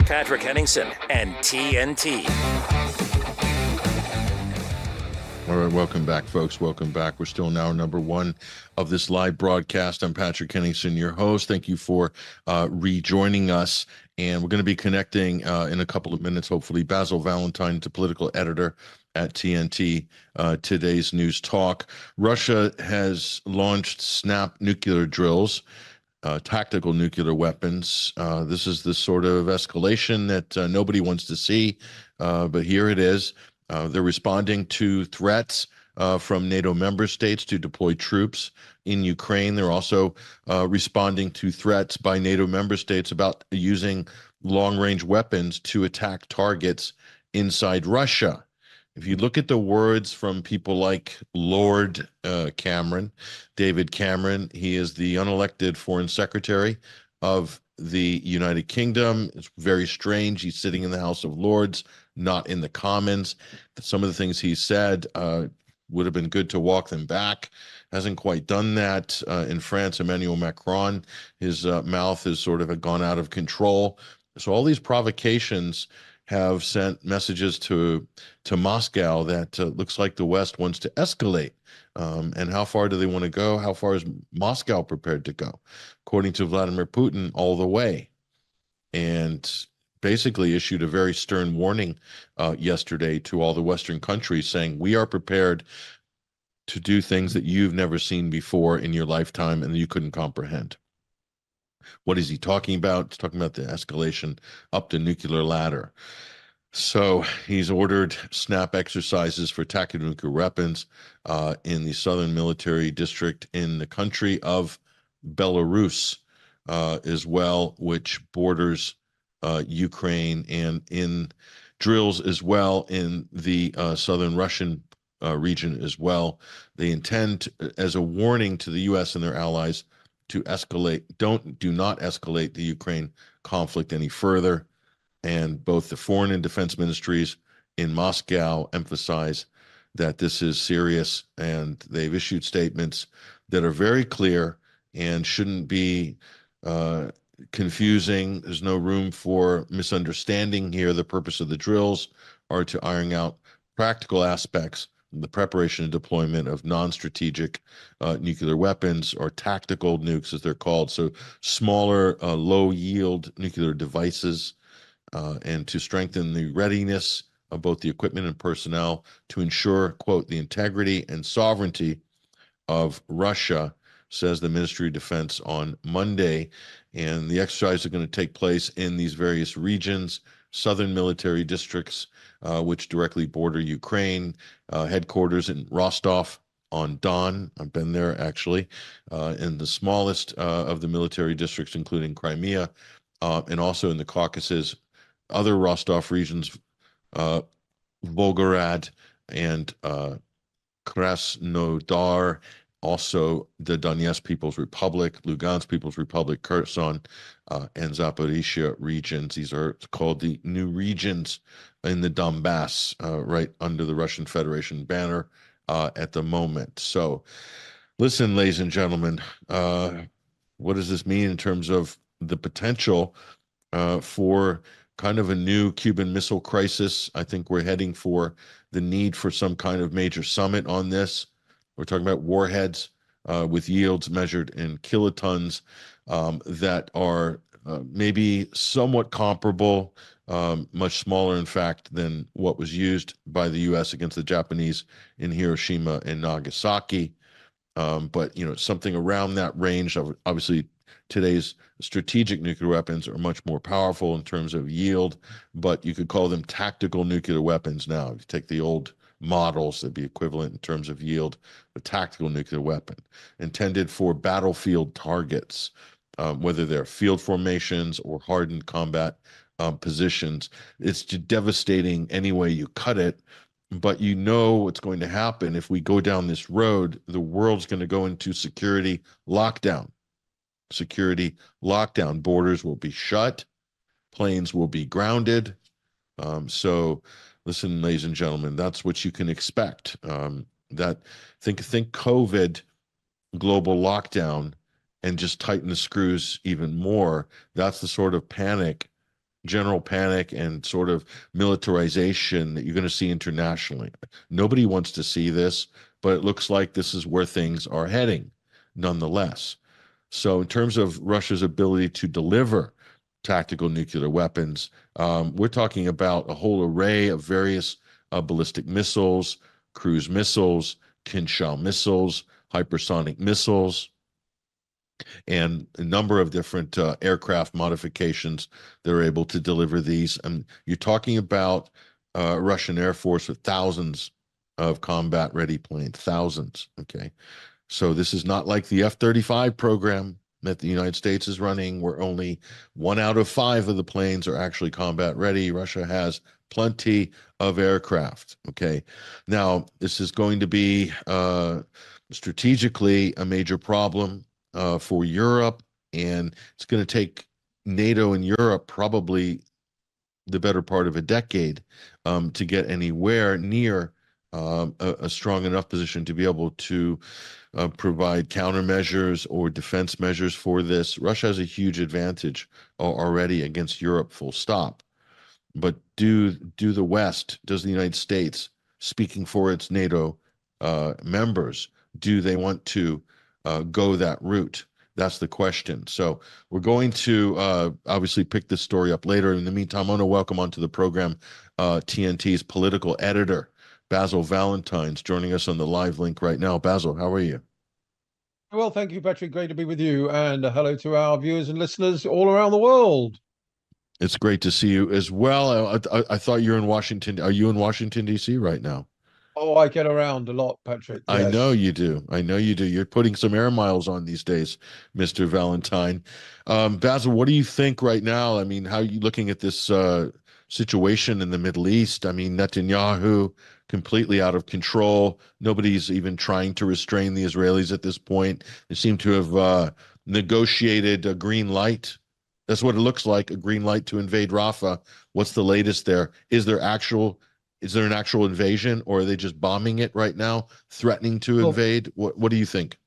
Patrick Henningsen and TNT. All right, welcome back, folks. Welcome back. We're still in hour number one of this live broadcast. I'm Patrick Henningsen, your host. Thank you for rejoining us. And we're going to be connecting in a couple of minutes, hopefully, Basil Valentine, the political editor at TNT, Today's News Talk. Russia has launched snap nuclear drills, tactical nuclear weapons. This is the sort of escalation that nobody wants to see, but here it is. They're responding to threats from NATO member states to deploy troops in Ukraine. They're also responding to threats by NATO member states about using long-range weapons to attack targets inside Russia. If you look at the words from people like Lord Cameron, David Cameron, he is the unelected foreign secretary of the United Kingdom. It's very strange. He's sitting in the House of Lords, not in the Commons. Some of the things he said would have been good to walk them back. Hasn't quite done that. In France, Emmanuel Macron, his mouth has sort of gone out of control. So all these provocations have sent messages to Moscow that looks like the West wants to escalate. And how far do they want to go? How far is Moscow prepared to go? According to Vladimir Putin, all the way. And basically issued a very stern warning yesterday to all the Western countries saying, we are prepared to do things that you've never seen before in your lifetime and you couldn't comprehend. What is he talking about? He's talking about the escalation up the nuclear ladder. So he's ordered snap exercises for tactical nuclear weapons in the southern military district in the country of Belarus as well, which borders Ukraine, and in drills as well in the southern Russian region as well. They intend, as a warning to the U.S. and their allies, to escalate, do not escalate the Ukraine conflict any further. And both the foreign and defense ministries in Moscow emphasize that this is serious, and they've issued statements that are very clear and shouldn't be confusing. There's no room for misunderstanding here. The purpose of the drills are to iron out practical aspects, the preparation and deployment of non-strategic nuclear weapons, or tactical nukes as they're called. So smaller, low-yield nuclear devices, and to strengthen the readiness of both the equipment and personnel to ensure, quote, the integrity and sovereignty of Russia, says the Ministry of Defense on Monday. And the exercises are going to take place in these various regions, southern military districts, which directly border Ukraine, headquarters in Rostov-on-Don. I've been there, actually, in the smallest of the military districts, including Crimea, and also in the Caucasus, other Rostov regions, Volgograd and Krasnodar, also the Donetsk People's Republic, Lugansk People's Republic, Kherson, and Zaporizhia regions. These are called the new regions in the Donbass, right under the Russian Federation banner at the moment. So listen, ladies and gentlemen, what does this mean in terms of the potential for kind of a new Cuban Missile Crisis? I think we're heading for the need for some kind of major summit on this. We're talking about warheads with yields measured in kilotons that are maybe somewhat comparable, much smaller, in fact, than what was used by the U.S. against the Japanese in Hiroshima and Nagasaki. But, you know, something around that range. Obviously, today's strategic nuclear weapons are much more powerful in terms of yield, but you could call them tactical nuclear weapons now. If you take the old models, that'd be equivalent in terms of yield. A tactical nuclear weapon intended for battlefield targets, whether they're field formations or hardened combat positions. It's devastating any way you cut it, but you know what's going to happen if we go down this road. The world's going to go into security lockdown. Security lockdown. Borders will be shut. Planes will be grounded. So listen, ladies and gentlemen, that's what you can expect. Think COVID, global lockdown, and just tighten the screws even more. That's the sort of panic general panic and sort of militarization that you're going to see internationally. Nobody wants to see this, but it looks like this is where things are heading nonetheless. So in terms of Russia's ability to deliver tactical nuclear weapons, we're talking about a whole array of various ballistic missiles, cruise missiles, Kinshal missiles, hypersonic missiles, and a number of different aircraft modifications that are able to deliver these. And you're talking about Russian Air Force with thousands of combat-ready planes, thousands, okay? So this is not like the F-35 program that the United States is running, where only 1 out of 5 of the planes are actually combat ready. Russia has plenty of aircraft, okay? Now, this is going to be strategically a major problem for Europe, and it's going to take NATO and Europe probably the better part of a decade to get anywhere near a strong enough position to be able to provide countermeasures or defense measures for this. Russia has a huge advantage already against Europe, full stop. But does the United States, speaking for its NATO members, do they want to go that route? That's the question. So we're going to obviously pick this story up later. In the meantime, I want to welcome onto the program TNT's political editor, Basil Valentine's joining us on the live link right now. Basil, how are you? Well, thank you, Patrick. Great to be with you. And hello to our viewers and listeners all around the world. It's great to see you as well. I thought you're in Washington. Are you in Washington, D.C. right now? Oh, I get around a lot, Patrick. I Yes. know you do. I know you do. You're putting some air miles on these days, Mr. Valentine. Basil, what do you think right now? I mean, how are you looking at this situation in the Middle East? I mean, Netanyahu completely out of control. Nobody's even trying to restrain the Israelis at this point. They seem to have negotiated a green light. That's what it looks like, a green light to invade Rafah. What's the latest there? Is there an actual invasion, or are they just bombing it right now, threatening to invade? What do you think?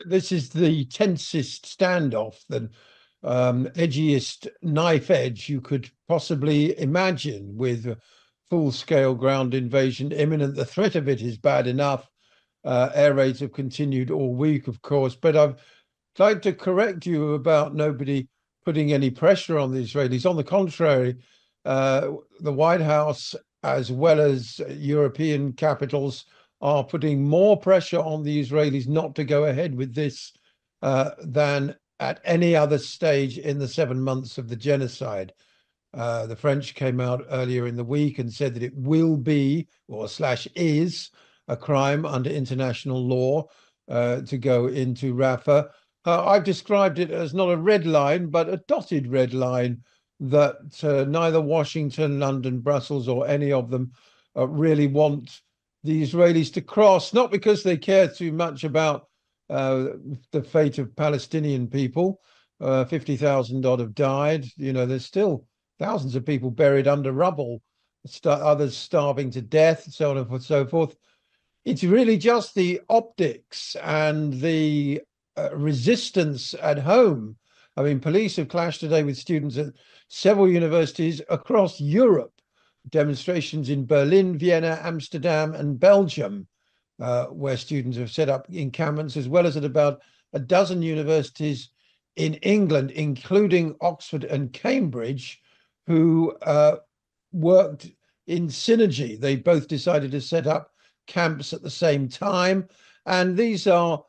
This is the tensest standoff, the edgiest knife edge you could possibly imagine, with full-scale ground invasion imminent. The threat of it is bad enough. Air raids have continued all week, of course, but I'd like to correct you about nobody putting any pressure on the Israelis. On the contrary, the White House, as well as European capitals, are putting more pressure on the Israelis not to go ahead with this than at any other stage in the 7 months of the genocide. The French came out earlier in the week and said that it will be, or / is, a crime under international law to go into Rafah. I've described it as not a red line, but a dotted red line that neither Washington, London, Brussels, or any of them really want the Israelis to cross, not because they care too much about the fate of Palestinian people. 50,000 odd have died. You know, there's still thousands of people buried under rubble, others starving to death, so on and so forth. It's really just the optics and the resistance at home. I mean, police have clashed today with students at several universities across Europe. Demonstrations in Berlin, Vienna, Amsterdam, and Belgium, where students have set up encampments, as well as at about a dozen universities in England, including Oxford and Cambridge, who worked in synergy. They both decided to set up camps at the same time. And these are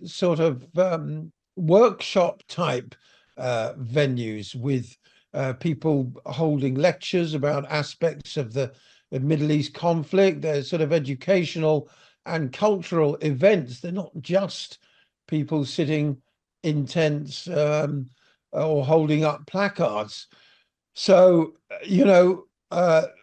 sort of workshop type venues with people holding lectures about aspects of the Middle East conflict. They're sort of educational and cultural events. They're not just people sitting in tents or holding up placards. So, you know,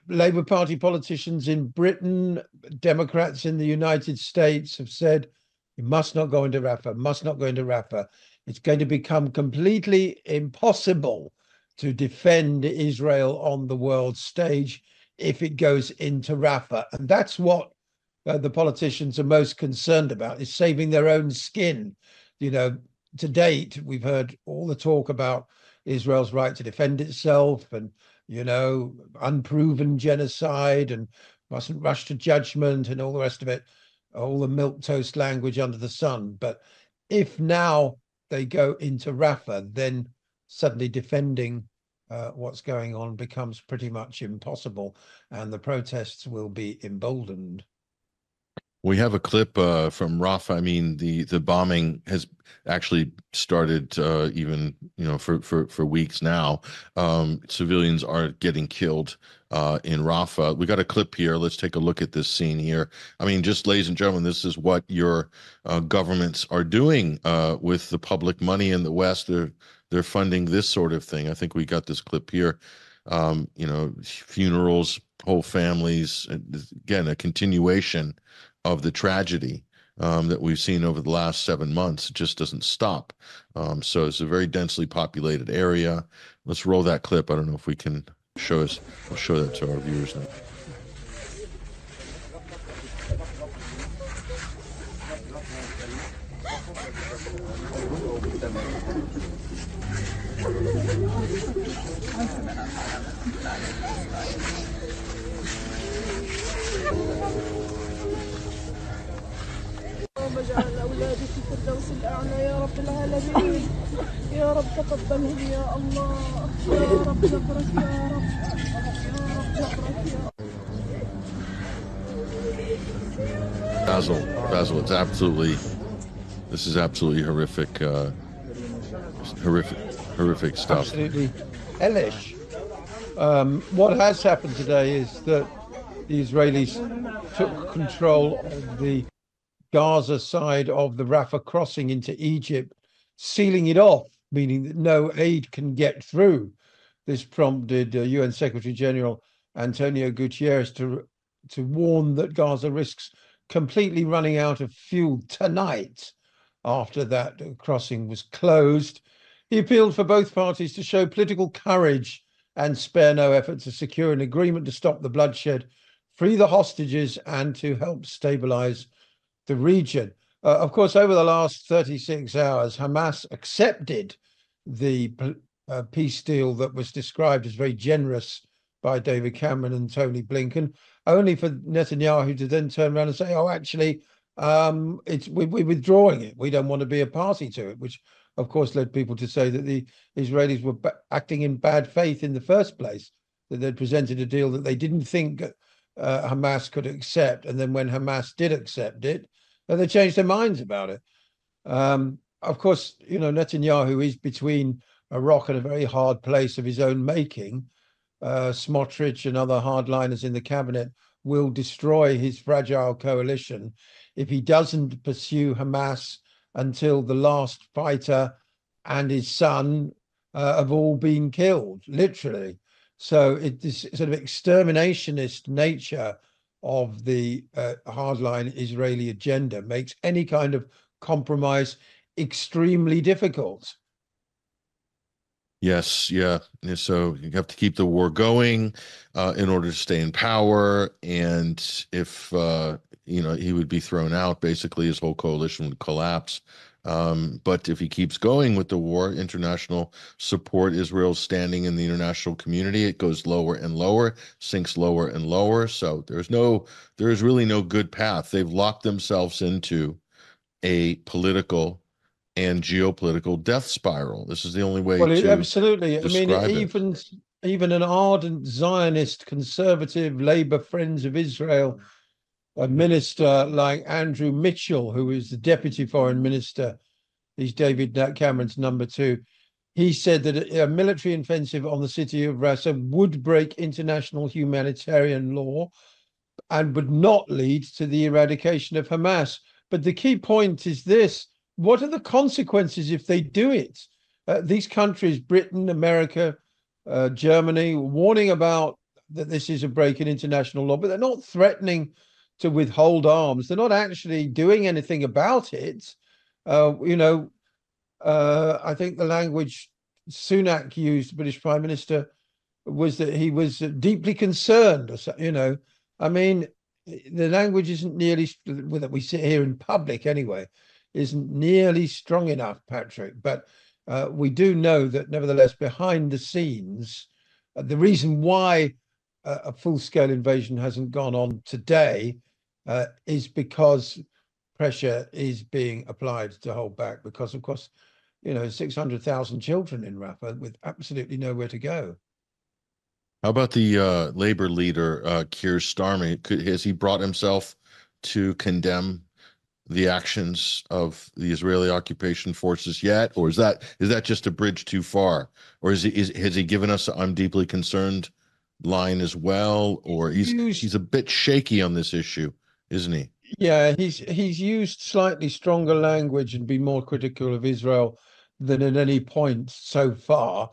Labour Party politicians in Britain, Democrats in the United States have said, you must not go into Rafah, must not go into Rafah. It's going to become completely impossible to defend Israel on the world stage if it goes into Rafah. And that's what the politicians are most concerned about, is saving their own skin. You know, to date, we've heard all the talk about Israel's right to defend itself and, unproven genocide and mustn't rush to judgment and all the rest of it, all the milquetoast language under the sun. But if now they go into Rafah, then suddenly defending what's going on becomes pretty much impossible, and the protests will be emboldened. We have a clip from Rafah. I mean, the bombing has actually started even, for weeks now. Civilians are getting killed in Rafah. We got a clip here. Let's take a look at this scene here. I mean, just ladies and gentlemen, this is what your governments are doing with the public money in the West. They're funding this sort of thing. I think we got this clip here. Funerals, whole families. Again, a continuation of the tragedy that we've seen over the last 7 months. It just doesn't stop. So it's a very densely populated area. Let's roll that clip. I don't know if we can show us. We'll show that to our viewers now. واجعل أولادي في الفردوس الأعلى يا رب العالمين يا رب تقبلهم يا الله يا رب جبرك يا رب يا رب جبرك يا Basil, this is absolutely horrific, horrific stuff. Absolutely hellish. What has happened today is that the Israelis took control of the Gaza side of the Rafah crossing into Egypt, sealing it off, meaning that no aid can get through. This prompted UN Secretary General Antonio Guterres to warn that Gaza risks completely running out of fuel tonight after that crossing was closed. He appealed for both parties to show political courage and spare no effort to secure an agreement to stop the bloodshed, free the hostages, and to help stabilize the region. Of course, over the last 36 hours, Hamas accepted the peace deal that was described as very generous by David Cameron and Tony Blinken, only for Netanyahu to then turn around and say, oh, actually, we're withdrawing it. We don't want to be a party to it, which, of course, led people to say that the Israelis were acting in bad faith in the first place, that they'd presented a deal that they didn't think Hamas could accept. And then when Hamas did accept it, they changed their minds about it. Of course, Netanyahu is between a rock and a very hard place of his own making. Smotrich and other hardliners in the cabinet will destroy his fragile coalition if he doesn't pursue Hamas until the last fighter and his son have all been killed, literally. So this sort of exterminationist nature of the hardline Israeli agenda makes any kind of compromise extremely difficult. Yes, yeah. So you have to keep the war going in order to stay in power. And if, he would be thrown out, basically his whole coalition would collapse. But if he keeps going with the war, international support, Israel's standing in the international community, it goes lower and lower, sinks lower and lower. So there is really no good path. They've locked themselves into a political and geopolitical death spiral. This is the only way to absolutely. I mean, it. even an ardent Zionist, conservative, Labour Friends of Israel, a minister like Andrew Mitchell, who is the deputy foreign minister, he's David Cameron's number 2. He said that a military offensive on the city of Rafah would break international humanitarian law and would not lead to the eradication of Hamas. But the key point is this: what are the consequences if they do it? These countries, Britain, America, Germany, warning about that this is a break in international law, but they're not threatening to withhold arms. They're not actually doing anything about it. I think the language Sunak used, British Prime Minister, was that he was deeply concerned. I mean, the language isn't nearly, that we sit here in public anyway, isn't nearly strong enough, Patrick. But We do know that, nevertheless, behind the scenes, the reason why a full-scale invasion hasn't gone on today is because pressure is being applied to hold back, because, of course, 600,000 children in Rafah with absolutely nowhere to go. How about the labor leader, Kier Starmer? Has he brought himself to condemn the actions of the Israeli occupation forces yet, or is that just a bridge too far, or has he given us a "I'm deeply concerned" line as well, or he's a bit shaky on this issue, isn't he? Yeah, he's used slightly stronger language and been more critical of Israel than at any point so far.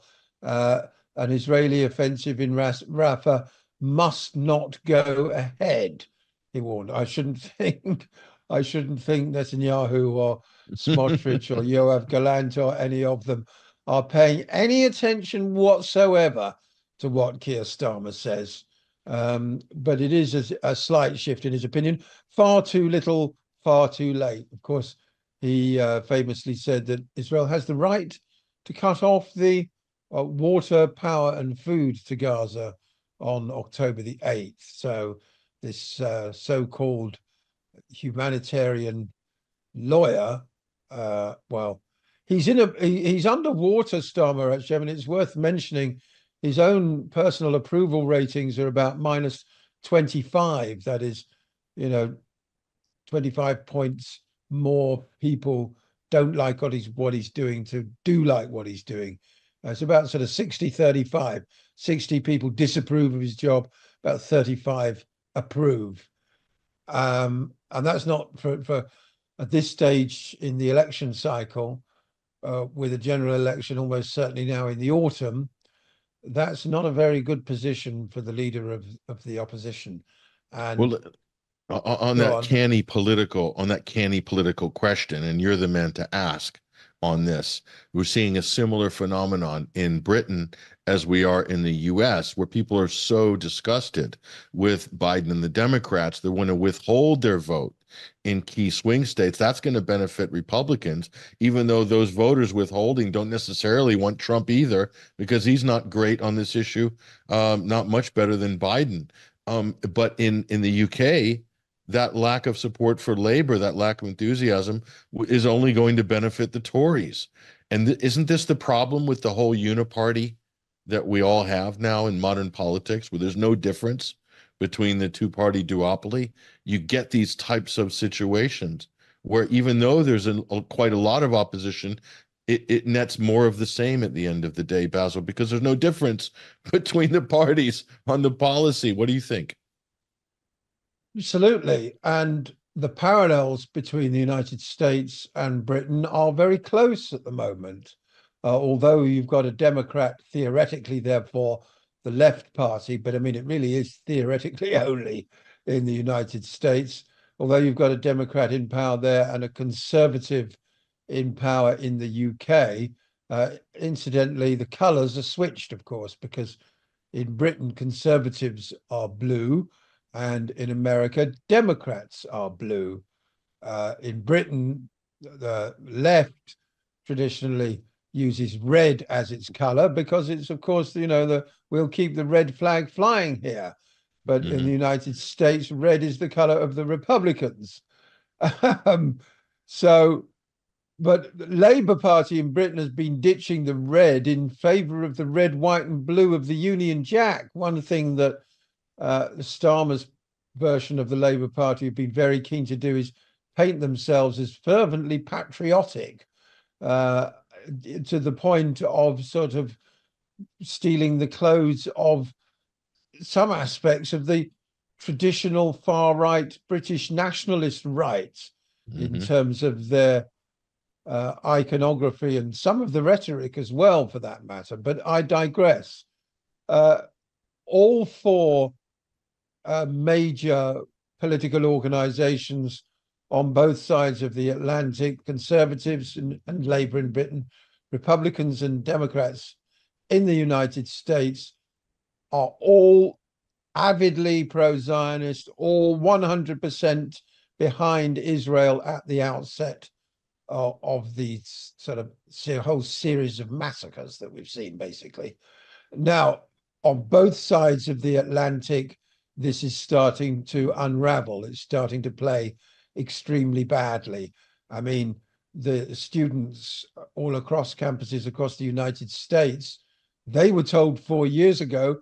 An Israeli offensive in Rafah must not go ahead, he warned. I shouldn't think Netanyahu or Smotrich or Yoav Gallant or any of them are paying any attention whatsoever to what Kier Starmer says. But it is a slight shift in his opinion. Far too little, far too late. Of course, he famously said that Israel has the right to cut off the water, power, and food to Gaza on October the 8th. So this so-called humanitarian lawyer, well, he's underwater, Starmer, actually. I mean, it's worth mentioning his own personal approval ratings are about -25. That is, 25 points more people don't like what he's doing to do like what he's doing. It's about sort of 60-35. 60 people disapprove of his job, about 35 approve. And that's not for at this stage in the election cycle, with a general election almost certainly now in the autumn. That's not a very good position for the leader of the opposition. And well, on that canny political question, and you're the man to ask on this, we're seeing a similar phenomenon in Britain as we are in the US, where people are so disgusted with Biden and the Democrats they want to withhold their vote in key swing states. That's going to benefit Republicans, even though those voters withholding don't necessarily want Trump either, because he's not great on this issue, not much better than Biden. But in the UK, that lack of support for labor, that lack of enthusiasm, is only going to benefit the Tories. And isn't this the problem with the whole uniparty that we all have now in modern politics, where there's no difference between the two-party duopoly? You get these types of situations where, even though there's quite a lot of opposition, it nets more of the same at the end of the day, Basil, because there's no difference between the parties on the policy. What do you think? Absolutely. And the parallels between the United States and Britain are very close at the moment. Although you've got a Democrat, theoretically, therefore, the left party, but I mean, it really is theoretically only in the United States. Although you've got a Democrat in power there and a Conservative in power in the UK, incidentally, the colours are switched, of course, because in Britain, Conservatives are blue, and in America, Democrats are blue. In Britain, the left traditionally uses red as its color because it's, of course, we'll keep the red flag flying here. But in the United States, red is the color of the Republicans. But the Labour Party in Britain has been ditching the red in favor of the red, white, and blue of the Union Jack. One thing that Starmer's version of the Labour Party have been very keen to do is paint themselves as fervently patriotic, to the point of sort of stealing the clothes of some aspects of the traditional far-right British nationalist right in terms of their iconography and some of the rhetoric as well, for that matter. But I digress. All four major political organizations on both sides of the Atlantic, Conservatives and Labour in Britain, Republicans and Democrats in the United States, are all avidly pro-Zionist, all 100% behind Israel at the outset of the sort of whole series of massacres that we've seen, basically. Now, on both sides of the Atlantic, this is starting to unravel. It's starting to play extremely badly. I mean, the students all across campuses across the United States, they were told 4 years ago,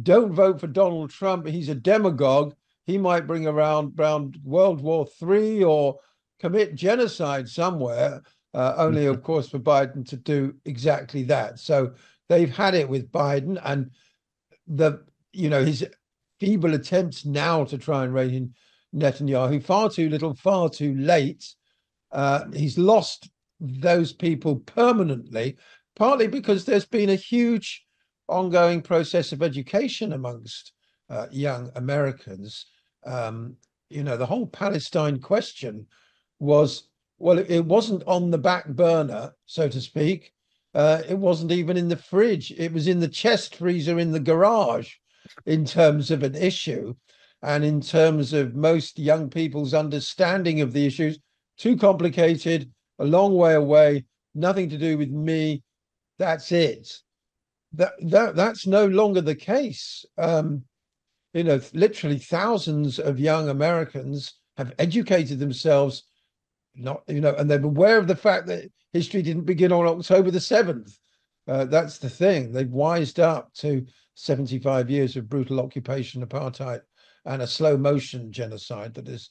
don't vote for Donald Trump. He's a demagogue. He might bring around World War III or commit genocide somewhere, only, of course, for Biden to do exactly that. So they've had it with Biden, and his feeble attempts now to try and rein in Netanyahu, far too little, far too late. He's lost those people permanently, partly because there's been a huge ongoing process of education amongst young Americans. The whole Palestine question was, well, it wasn't on the back burner, so to speak. It wasn't even in the fridge. It was in the chest freezer in the garage in terms of an issue. And in terms of most young people's understanding of the issues, too complicated, a long way away, nothing to do with me. That's it. That's no longer the case. Literally thousands of young Americans have educated themselves, and they're aware of the fact that history didn't begin on October the 7th. That's the thing. They've wised up to 75 years of brutal occupation, apartheid, and a slow motion genocide that has,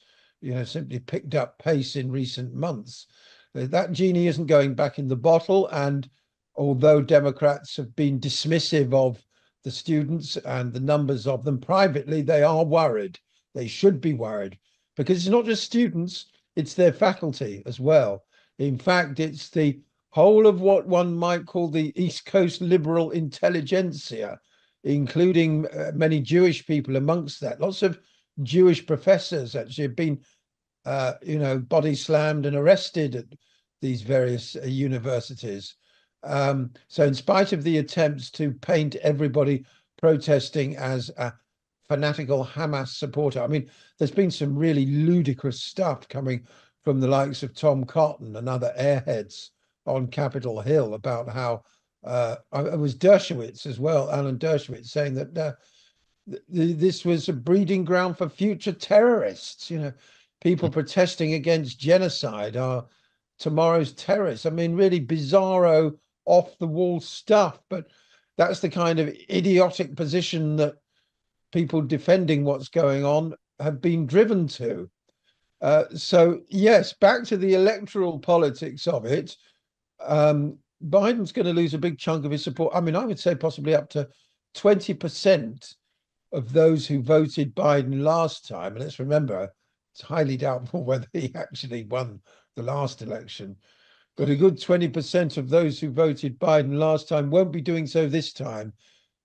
simply picked up pace in recent months. That genie isn't going back in the bottle. And although Democrats have been dismissive of the students and the numbers of them privately, they are worried. They should be worried, because it's not just students, it's their faculty as well. In fact, it's the whole of what one might call the East Coast liberal intelligentsia, including many Jewish people amongst that. Lots of Jewish professors actually have been, body slammed and arrested at these various universities. So in spite of the attempts to paint everybody protesting as a fanatical Hamas supporter, I mean, there's been some really ludicrous stuff coming from the likes of Tom Cotton and other airheads on Capitol Hill about how it was Dershowitz as well, Alan Dershowitz, saying that this was a breeding ground for future terrorists. People protesting against genocide are tomorrow's terrorists. I mean, really bizarro, off-the-wall stuff, but that's the kind of idiotic position that people defending what's going on have been driven to. So, yes, back to the electoral politics of it. Biden's going to lose a big chunk of his support. I mean, I would say possibly up to 20% of those who voted Biden last time. And let's remember, it's highly doubtful whether he actually won the last election. But a good 20% of those who voted Biden last time won't be doing so this time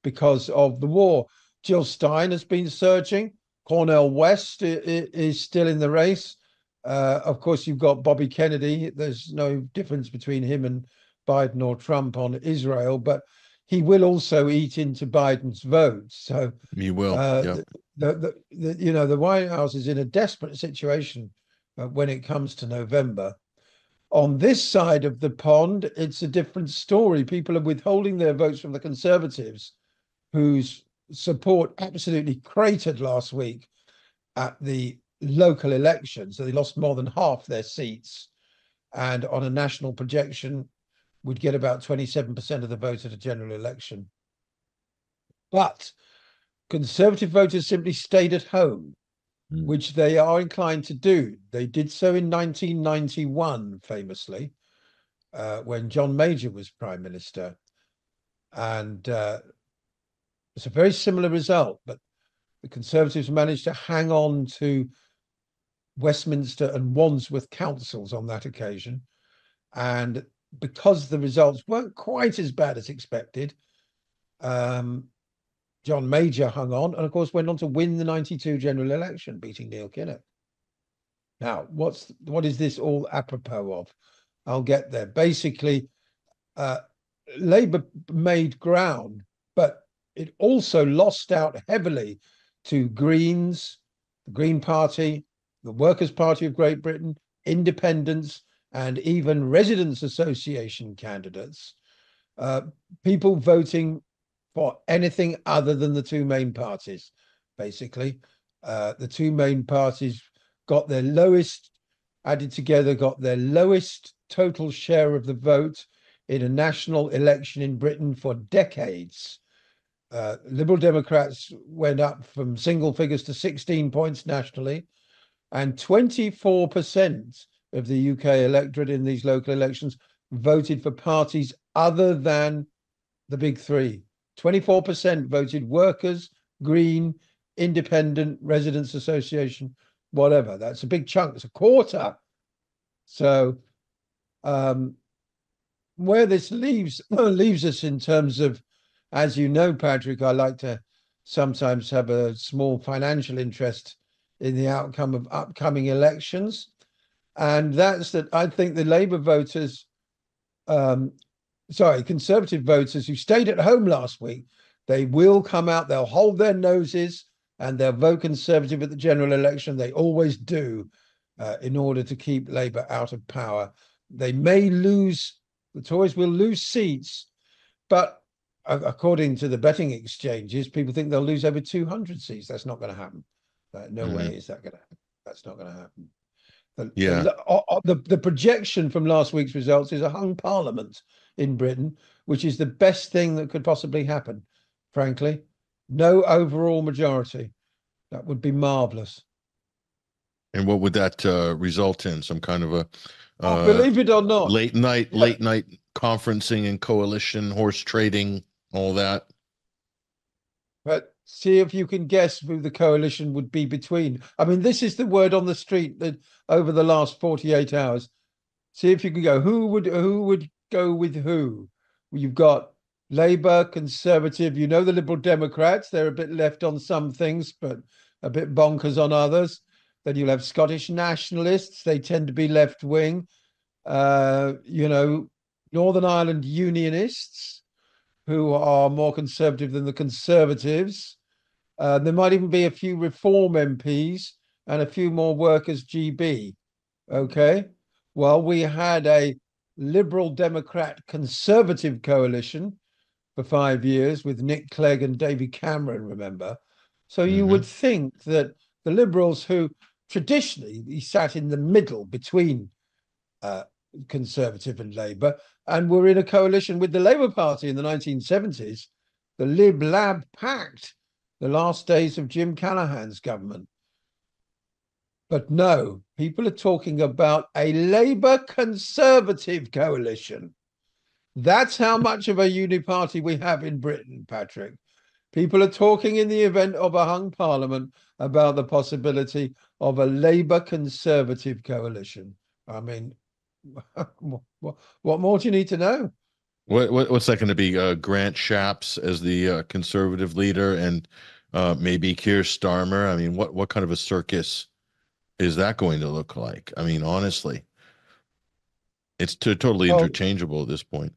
because of the war. Jill Stein has been surging. Cornel West is still in the race. Of course, you've got Bobby Kennedy. There's no difference between him and Biden or Trump on Israel, but he will also eat into Biden's votes. So he will. The White House is in a desperate situation when it comes to November. On this side of the pond, it's a different story. People are withholding their votes from the Conservatives, whose support absolutely cratered last week at the local election. So they lost more than half their seats, and on a national projection would get about 27% of the vote at a general election. But Conservative voters simply stayed at home, which they are inclined to do. They did so in 1991, famously, when John Major was Prime Minister. And it's a very similar result, but the Conservatives managed to hang on to Westminster and Wandsworth councils on that occasion. And because the results weren't quite as bad as expected, John Major hung on and, of course, went on to win the 92 general election, beating Neil Kinnock. Now, what is this all apropos of? I'll get there. Basically, Labour made ground, but it also lost out heavily to Greens, the Green Party, the Workers' Party of Great Britain, Independents, and even residents' association candidates, people voting for anything other than the two main parties, basically. The two main parties got their lowest, added together, got their lowest total share of the vote in a national election in Britain for decades. Liberal Democrats went up from single figures to 16 points nationally, and 24% of the UK electorate in these local elections voted for parties other than the big three. 24% voted Workers, Green, Independent, Residents Association, whatever. That's a big chunk. It's a quarter. So where this leaves us in terms of, as you know, Patrick, I like to sometimes have a small financial interest in the outcome of upcoming elections. And that's that I think the Labour voters, Conservative voters who stayed at home last week, they will come out, they'll hold their noses and they'll vote Conservative at the general election. They always do, in order to keep Labour out of power. They may lose, the Tories will lose seats, but according to the betting exchanges, people think they'll lose over 200 seats. That's not going to happen. No way is that going to happen. That's not going to happen. The projection from last week's results is a hung parliament in Britain, which is the best thing that could possibly happen, frankly. No overall majority. That would be marvellous. And what would that result in? Some kind of a believe it or not, late night conferencing and coalition, horse trading, all that. But see if you can guess who the coalition would be between. I mean, this is the word on the street that over the last 48 hours. See if you can go. Who would go with who? You've got Labour, Conservative. You know the Liberal Democrats. They're a bit left on some things, but a bit bonkers on others. Then you'll have Scottish nationalists. They tend to be left wing. Northern Ireland unionists, who are more conservative than the Conservatives. There might even be a few Reform MPs and a few more Workers GB. Okay. Well, we had a Liberal Democrat Conservative coalition for 5 years with Nick Clegg and David Cameron, remember? So you would think that the Liberals, who traditionally sat in the middle between Conservative and Labour, and were in a coalition with the Labour Party in the 1970s, the Lib Lab Pact, the last days of Jim Callaghan's government. But no, people are talking about a Labour Conservative coalition. That's how much of a uniparty we have in Britain, Patrick. People are talking in the event of a hung parliament about the possibility of a Labour Conservative coalition. I mean, what more do you need to know? What's that going to be? Grant Shapps as the Conservative leader, and maybe Kier Starmer. I mean, what kind of a circus is that going to look like? I mean, honestly, it's totally interchangeable at this point.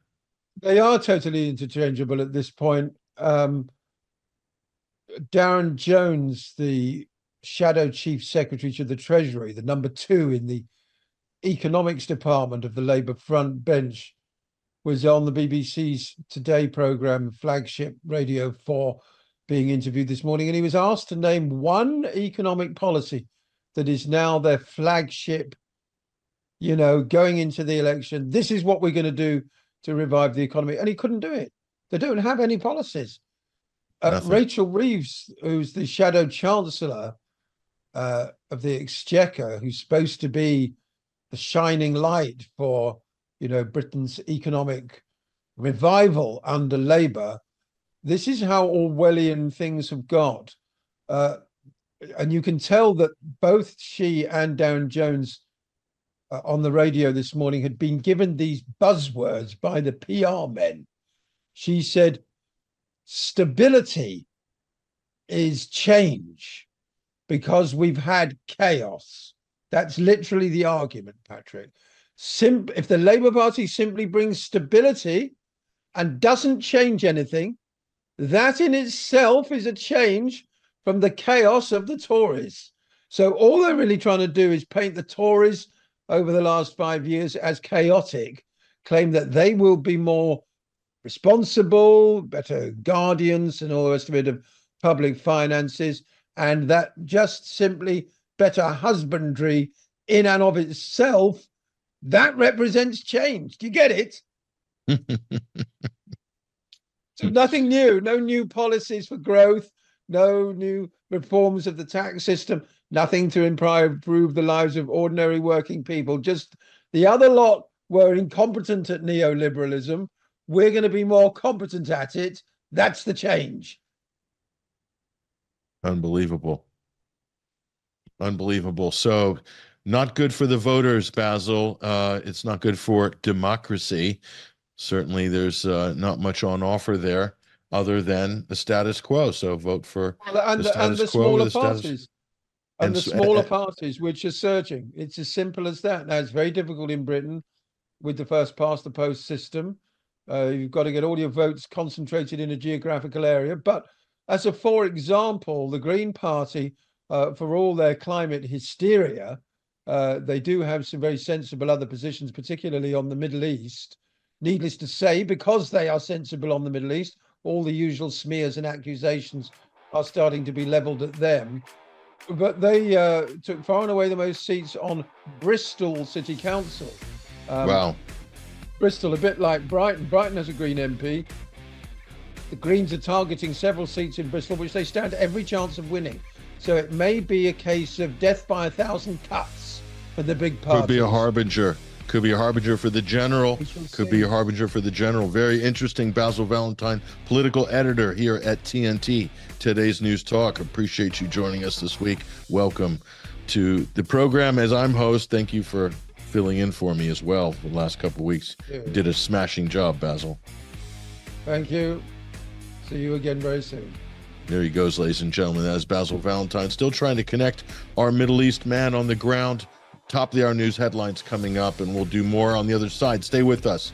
They are totally interchangeable at this point. Darren Jones, the shadow chief secretary to the Treasury, the number 2 in the economics department of the Labour front bench, was on the BBC's Today programme, flagship Radio 4, being interviewed this morning, and he was asked to name one economic policy that is now their flagship, going into the election. This is what we're going to do to revive the economy. And he couldn't do it. They don't have any policies. Rachel Reeves, who's the shadow chancellor of the Exchequer, who's supposed to be the shining light for, Britain's economic revival under Labour. This is how Orwellian things have got. And you can tell that both she and Darren Jones on the radio this morning had been given these buzzwords by the PR men. She said, stability is change because we've had chaos. That's literally the argument, Patrick. If the Labour Party simply brings stability and doesn't change anything, that in itself is a change from the chaos of the Tories. So all they're really trying to do is paint the Tories over the last 5 years as chaotic, claim that they will be more responsible, better guardians and all the rest of it of public finances, and that just simply better husbandry in and of itself, that represents change. Do you get it? So nothing new, no new policies for growth, no new reforms of the tax system, nothing to improve the lives of ordinary working people. Just the other lot were incompetent at neoliberalism. We're going to be more competent at it. That's the change. Unbelievable. Unbelievable. So not good for the voters, Basil. It's not good for democracy. Certainly there's not much on offer there other than the status quo. So vote for the smaller parties. And the smaller parties which are surging. It's as simple as that. Now, it's very difficult in Britain with the first past the post system. You've got to get all your votes concentrated in a geographical area. But as a for example, the Green Party, for all their climate hysteria, they do have some very sensible other positions, particularly on the Middle East. Needless to say, because they are sensible on the Middle East, all the usual smears and accusations are starting to be leveled at them. But they took far and away the most seats on Bristol City Council. Wow. Bristol, a bit like Brighton. Brighton has a Green MP. The Greens are targeting several seats in Bristol, which they stand every chance of winning. So it may be a case of death by 1,000 cuts for the big parties. Could be a harbinger. Could be a harbinger for the general. Could be a harbinger for the general. Very interesting. Basil Valentine, political editor here at TNT, Today's News Talk. Appreciate you joining us this week. Welcome to the program as I'm host. Thank you for filling in for me as well for the last couple of weeks. You did a smashing job, Basil. Thank you. See you again very soon. There he goes, ladies and gentlemen. That is Basil Valentine, still trying to connect our Middle East man on the ground. Top of the hour news headlines coming up, and we'll do more on the other side. Stay with us.